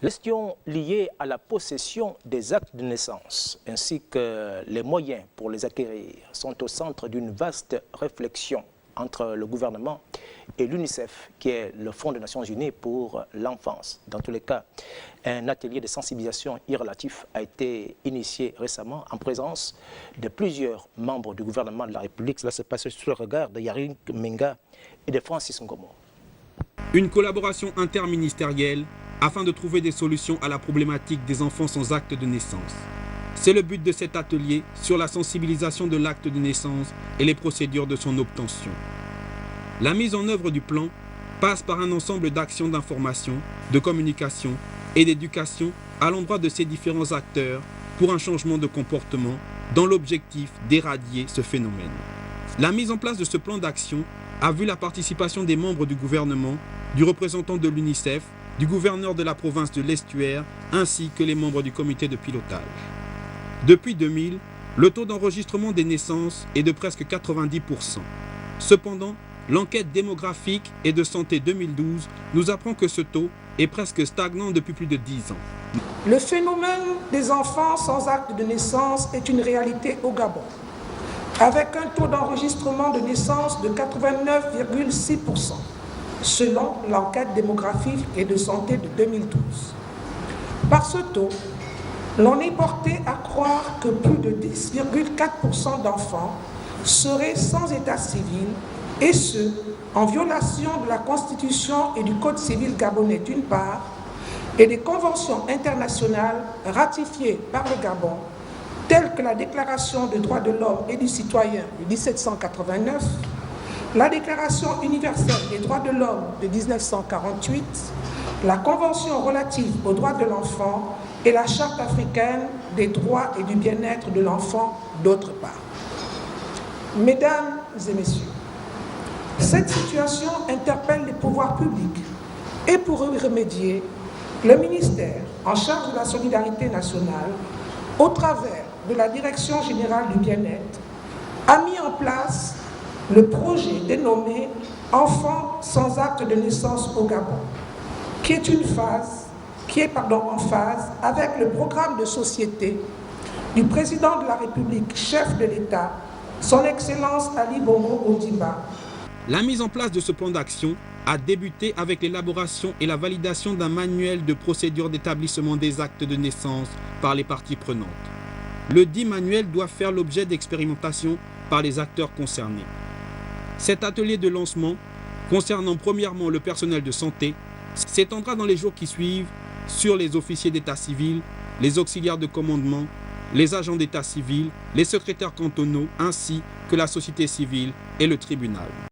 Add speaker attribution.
Speaker 1: Question liée à la possession des actes de naissance ainsi que les moyens pour les acquérir sont au centre d'une vaste réflexion entre le gouvernement et l'UNICEF, qui est le Fonds des Nations Unies pour l'enfance. Dans tous les cas, un atelier de sensibilisation relatif a été initié récemment en présence de plusieurs membres du gouvernement de la République. Cela se passe sous le regard de Yaring Menga et de Francis Ngomo.
Speaker 2: Une collaboration interministérielle afin de trouver des solutions à la problématique des enfants sans acte de naissance. C'est le but de cet atelier sur la sensibilisation de l'acte de naissance et les procédures de son obtention. La mise en œuvre du plan passe par un ensemble d'actions d'information, de communication et d'éducation à l'endroit de ces différents acteurs pour un changement de comportement dans l'objectif d'éradier ce phénomène. La mise en place de ce plan d'action a vu la participation des membres du gouvernement, du représentant de l'UNICEF, du gouverneur de la province de l'Estuaire, ainsi que les membres du comité de pilotage. Depuis 2000, le taux d'enregistrement des naissances est de presque 90%. Cependant, l'enquête démographique et de santé 2012 nous apprend que ce taux est presque stagnant depuis plus de 10 ans.
Speaker 3: Le phénomène des enfants sans acte de naissance est une réalité au Gabon, avec un taux d'enregistrement de naissance de 89,6%, selon l'enquête démographique et de santé de 2012. Par ce taux, l'on est porté à croire que plus de 10,4% d'enfants seraient sans état civil, et ce, en violation de la Constitution et du Code civil gabonais d'une part, et des conventions internationales ratifiées par le Gabon, telles que la Déclaration des droits de l'homme et du citoyen de 1789, la Déclaration universelle des droits de l'homme de 1948, la Convention relative aux droits de l'enfant et la Charte africaine des droits et du bien-être de l'enfant d'autre part. Mesdames et messieurs, cette situation interpelle les pouvoirs publics et pour y remédier, le ministère en charge de la solidarité nationale, au travers de la Direction générale du bien-être, a mis en place le projet dénommé « Enfants sans acte de naissance au Gabon », qui est en phase avec le programme de société du président de la République, chef de l'État, son Excellence Ali Bongo Ondimba.
Speaker 2: La mise en place de ce plan d'action a débuté avec l'élaboration et la validation d'un manuel de procédure d'établissement des actes de naissance par les parties prenantes. Le dit manuel doit faire l'objet d'expérimentation par les acteurs concernés. Cet atelier de lancement, concernant premièrement le personnel de santé, s'étendra dans les jours qui suivent sur les officiers d'état civil, les auxiliaires de commandement, les agents d'état civil, les secrétaires cantonaux, ainsi que la société civile et le tribunal.